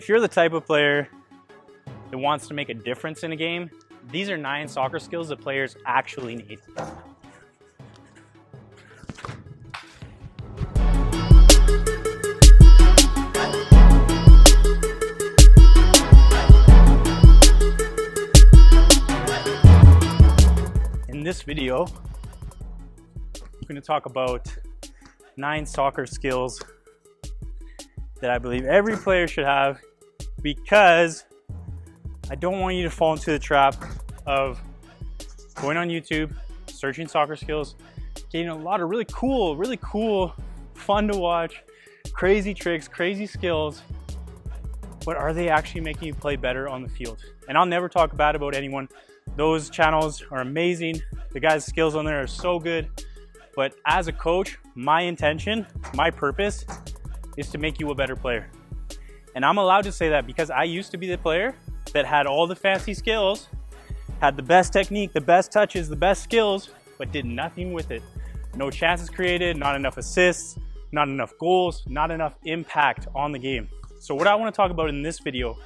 If you're the type of player that wants to make a difference in a game, these are 9 soccer skills that players actually need. In this video, I'm going to talk about 9 soccer skills that I believe every player should have, because I don't want you to fall into the trap of going on YouTube, searching soccer skills, getting a lot of really cool, fun to watch, crazy tricks, crazy skills, but are they actually making you play better on the field? And I'll never talk bad about anyone. Those channels are amazing. The guys' skills on there are so good. But as a coach, my intention, my purpose is to make you a better player. And I'm allowed to say that because I used to be the player that had all the fancy skills, had the best technique, the best touches, the best skills, but did nothing with it. No chances created, not enough assists, not enough goals, not enough impact on the game. So what I want to talk about in this video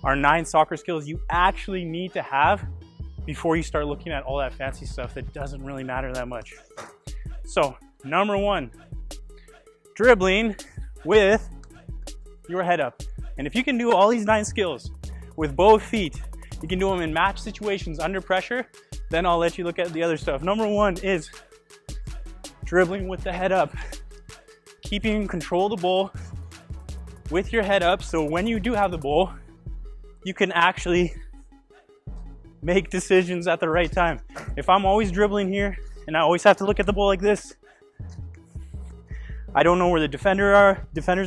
are 9 soccer skills you actually need to have before you start looking at all that fancy stuff that doesn't really matter that much. So, number 1, dribbling with your head up. And if you can do all these 9 skills with both feet, you can do them in match situations under pressure, then I'll let you look at the other stuff. Number 1 is dribbling with the head up. Keeping control of the ball with your head up, so when you do have the ball, you can actually make decisions at the right time. If I'm always dribbling here and I always have to look at the ball like this, I don't know where the defenders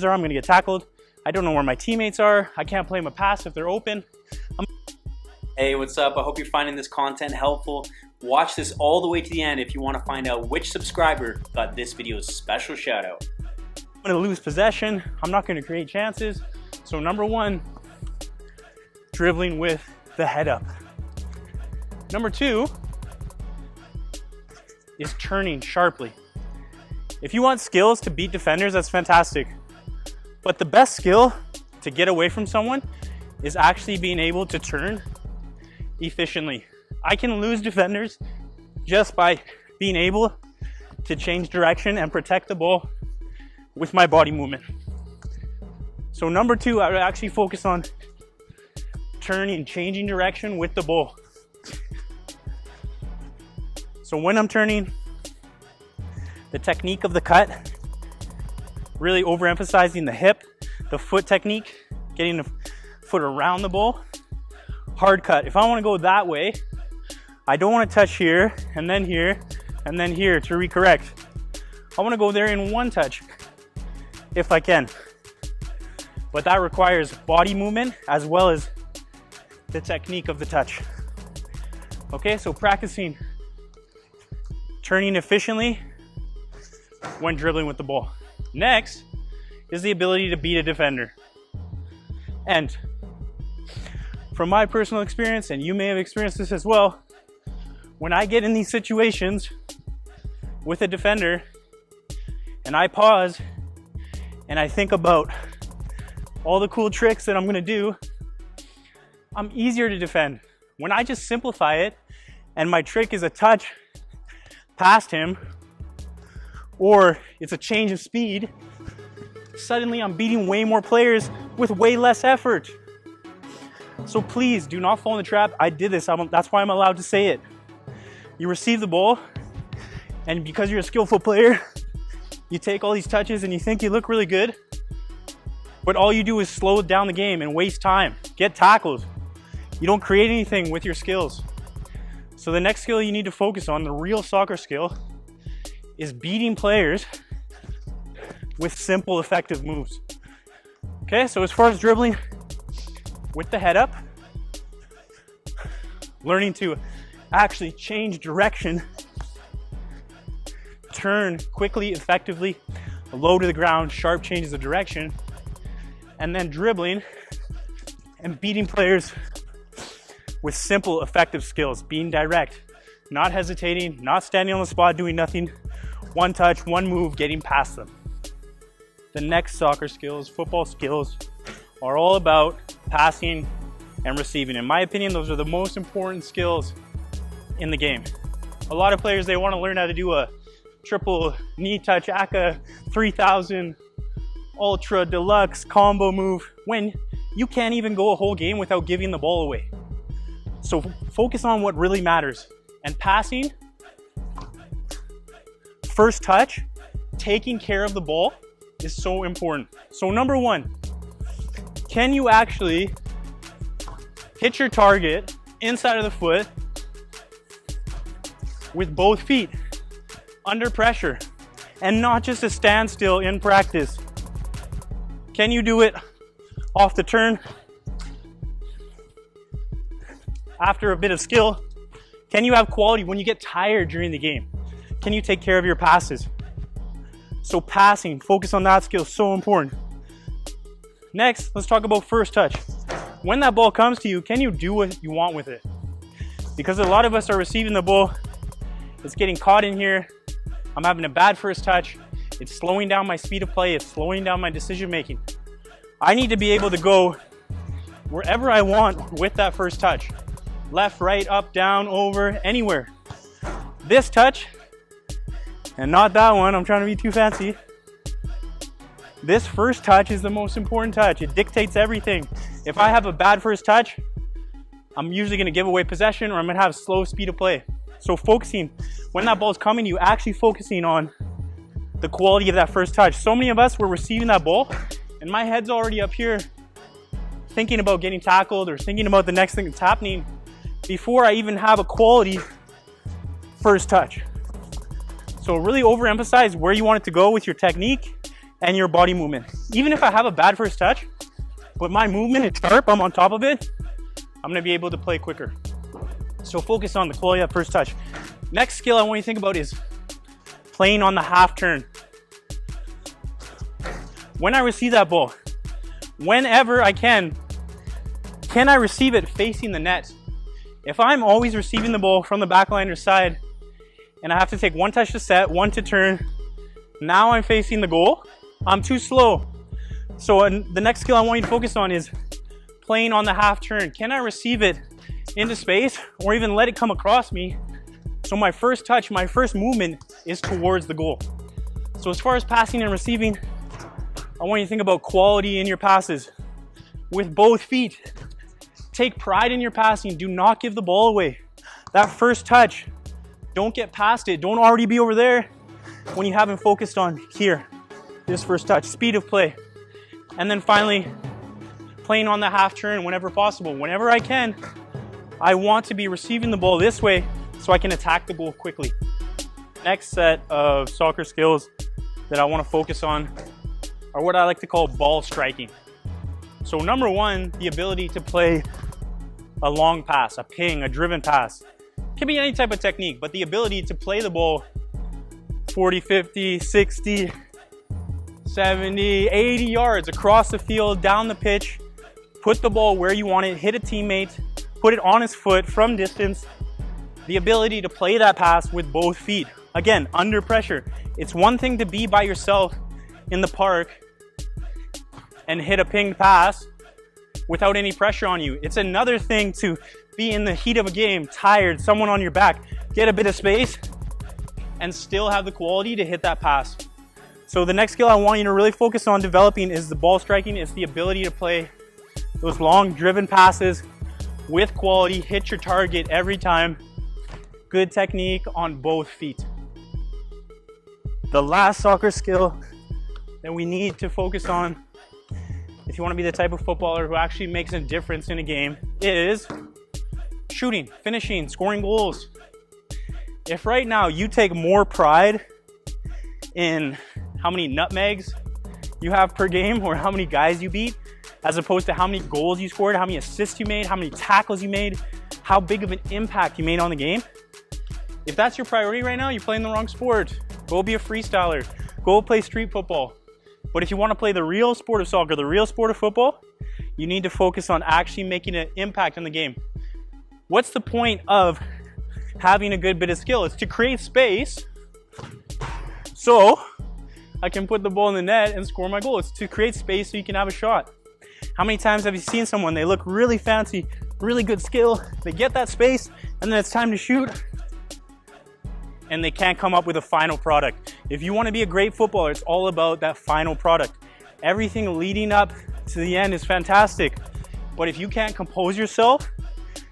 are, I'm gonna get tackled. I don't know where my teammates are. I can't play them a pass if they're open. Hey, what's up? I hope you're finding this content helpful. Watch this all the way to the end if you want to find out which subscriber got this video's special shout out. I'm gonna lose possession. I'm not gonna create chances. So number 1, dribbling with the head up. Number 2 is turning sharply. If you want skills to beat defenders, that's fantastic. But the best skill to get away from someone is actually being able to turn efficiently. I can lose defenders just by being able to change direction and protect the ball with my body movement. So number 2, I would actually focus on turning, changing direction with the ball. So when I'm turning, the technique of the cut, really overemphasizing the hip, the foot technique, getting the foot around the ball. Hard cut. If I want to go that way, I don't want to touch here, and then here, and then here to recorrect. I want to go there in one touch, if I can. But that requires body movement as well as the technique of the touch. Okay, so practicing turning efficiently when dribbling with the ball. Next is the ability to beat a defender. And from my personal experience, and you may have experienced this as well, when I get in these situations with a defender and I pause and I think about all the cool tricks that I'm gonna do, I'm easier to defend. When I just simplify it and my trick is a touch past him, or it's a change of speed, suddenly I'm beating way more players with way less effort. So please do not fall in the trap. I did this, that's why I'm allowed to say it. You receive the ball, and because you're a skillful player, you take all these touches and you think you look really good, but all you do is slow down the game and waste time, get tackled. You don't create anything with your skills. So the next skill you need to focus on, the real soccer skill, is beating players with simple, effective moves. Okay, so as far as dribbling with the head up, learning to actually change direction, turn quickly, effectively, low to the ground, sharp changes of direction, and then dribbling and beating players with simple, effective skills, being direct, not hesitating, not standing on the spot, doing nothing, one touch, one move, getting past them. The next soccer skills, football skills, are all about passing and receiving. In my opinion, those are the most important skills in the game. A lot of players, they want to learn how to do a triple knee touch, ACA 3000, ultra deluxe combo move, when you can't even go a whole game without giving the ball away. So focus on what really matters. And passing, first touch, taking care of the ball is so important. So number one, can you actually hit your target inside of the foot with both feet under pressure and not just a standstill in practice? Can you do it off the turn after a bit of skill? Can you have quality when you get tired during the game? Can you take care of your passes? So passing, focus on that skill, so important. Next, let's talk about first touch. When that ball comes to you, can you do what you want with it? Because a lot of us are receiving the ball, it's getting caught in here, I'm having a bad first touch, it's slowing down my speed of play, it's slowing down my decision making. I need to be able to go wherever I want with that first touch. Left, right, up, down, over, anywhere. This touch, and not that one, I'm trying to be too fancy. This first touch is the most important touch. It dictates everything. If I have a bad first touch, I'm usually gonna give away possession, or I'm gonna have slow speed of play. So focusing, when that ball's coming to you, actually focusing on the quality of that first touch. So many of us were receiving that ball, and my head's already up here thinking about getting tackled or thinking about the next thing that's happening before I even have a quality first touch. So really overemphasize where you want it to go with your technique and your body movement. Even if I have a bad first touch, but my movement is sharp, I'm on top of it, I'm gonna be able to play quicker. So focus on the quality of that first touch. Next skill I want you to think about is playing on the half turn. When I receive that ball, whenever I can I receive it facing the net? If I'm always receiving the ball from the backline or side, and I have to take one touch to set, one to turn, now I'm facing the goal, I'm too slow. So the next skill I want you to focus on is playing on the half turn. Can I receive it into space or even let it come across me? So my first touch, my first movement is towards the goal. So as far as passing and receiving, I want you to think about quality in your passes with both feet. Take pride in your passing. Do not give the ball away. That first touch, don't get past it. Don't already be over there when you haven't focused on here. This first touch, speed of play. And then finally, playing on the half turn whenever possible. Whenever I can, I want to be receiving the ball this way so I can attack the goal quickly. Next set of soccer skills that I want to focus on are what I like to call ball striking. So number one, the ability to play a long pass, a ping, a driven pass. It can be any type of technique, but the ability to play the ball 40, 50, 60, 70, 80 yards across the field, down the pitch, put the ball where you want it, hit a teammate, put it on his foot from distance. The ability to play that pass with both feet. Again, under pressure. It's one thing to be by yourself in the park and hit a pinged pass without any pressure on you. It's another thing to be in the heat of a game, tired, someone on your back, get a bit of space, and still have the quality to hit that pass. So the next skill I want you to really focus on developing is the ball striking. It's the ability to play those long driven passes with quality, hit your target every time. Good technique on both feet. The last soccer skill that we need to focus on, if you want to be the type of footballer who actually makes a difference in a game, is shooting, finishing, scoring goals. If right now you take more pride in how many nutmegs you have per game or how many guys you beat, as opposed to how many goals you scored, how many assists you made, how many tackles you made, how big of an impact you made on the game, if that's your priority right now, you're playing the wrong sport. Go be a freestyler. Go play street football. But if you want to play the real sport of soccer, the real sport of football, you need to focus on actually making an impact in the game. What's the point of having a good bit of skill? It's to create space so I can put the ball in the net and score my goal. It's to create space so you can have a shot. How many times have you seen someone, they look really fancy, really good skill, they get that space, and then it's time to shoot, and they can't come up with a final product. If you want to be a great footballer, it's all about that final product. Everything leading up to the end is fantastic, but if you can't compose yourself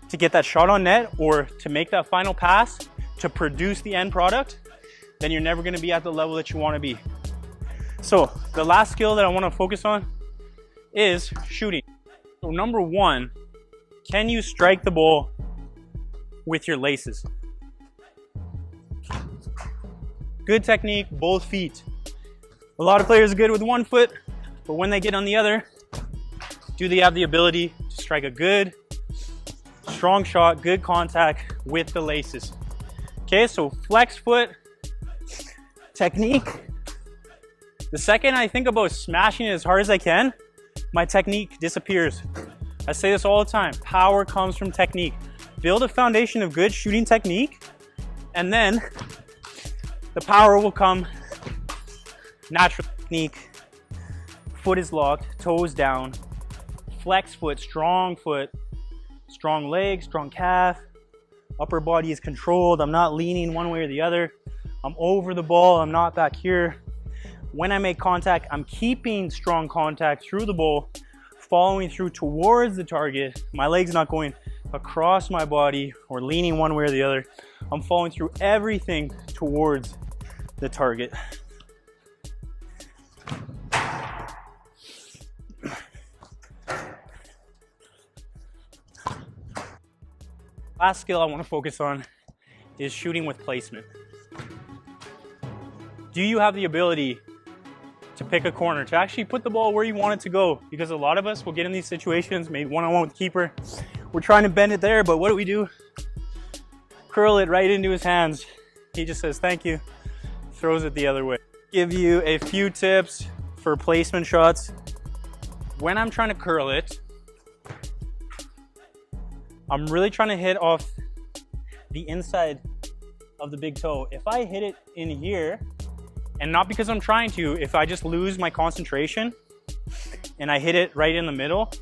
to get that shot on net or to make that final pass to produce the end product, then you're never going to be at the level that you want to be. So the last skill that I want to focus on is shooting. So number one, can you strike the ball with your laces? Good technique, both feet. A lot of players are good with one foot, but when they get on the other, do they have the ability to strike a good, strong shot, good contact with the laces? Okay, so flex foot technique. The second I think about smashing it as hard as I can, my technique disappears. I say this all the time, power comes from technique. Build a foundation of good shooting technique, and then the power will come. Natural technique, foot is locked, toes down, flex foot, strong leg, strong calf, upper body is controlled. I'm not leaning one way or the other. I'm over the ball, I'm not back here. When I make contact, I'm keeping strong contact through the ball, following through towards the target. My leg's not going across my body or leaning one way or the other. I'm following through everything towards the target. Last skill I want to focus on is shooting with placement. Do you have the ability to pick a corner, to actually put the ball where you want it to go? Because a lot of us will get in these situations, maybe one-on-one with the keeper. We're trying to bend it there, but what do? Curl it right into his hands. He just says, thank you, throws it the other way. Give you a few tips for placement shots. When I'm trying to curl it, I'm really trying to hit off the inside of the big toe. If I hit it in here, and not because I'm trying to, if I just lose my concentration and I hit it right in the middle,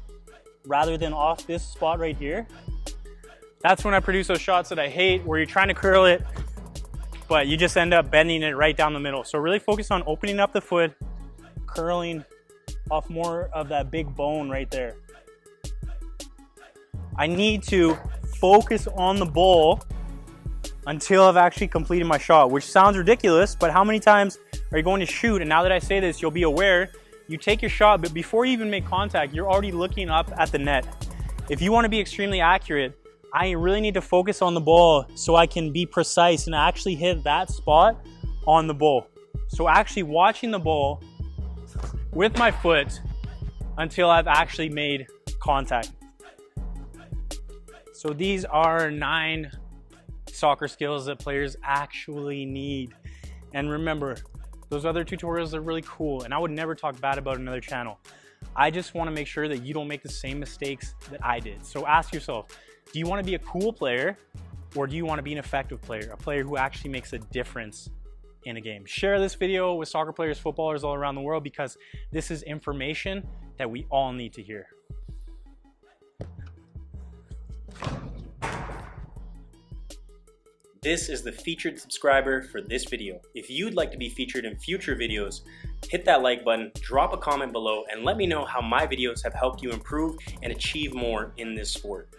rather than off this spot right here, that's when I produce those shots that I hate, where you're trying to curl it, but you just end up bending it right down the middle. So really focus on opening up the foot, curling off more of that big bone right there. I need to focus on the ball until I've actually completed my shot, which sounds ridiculous, but how many times are you going to shoot? And now that I say this, you'll be aware, you take your shot, but before you even make contact, you're already looking up at the net. If you want to be extremely accurate, I really need to focus on the ball so I can be precise and actually hit that spot on the ball. So actually watching the ball with my foot until I've actually made contact. So these are 9 soccer skills that players actually need. And remember, those other tutorials are really cool, and I would never talk bad about another channel. I just want to make sure that you don't make the same mistakes that I did. So ask yourself, do you want to be a cool player, or do you want to be an effective player, a player who actually makes a difference in a game? Share this video with soccer players, footballers all around the world, because this is information that we all need to hear. This is the featured subscriber for this video. If you'd like to be featured in future videos, hit that like button, drop a comment below, and let me know how my videos have helped you improve and achieve more in this sport.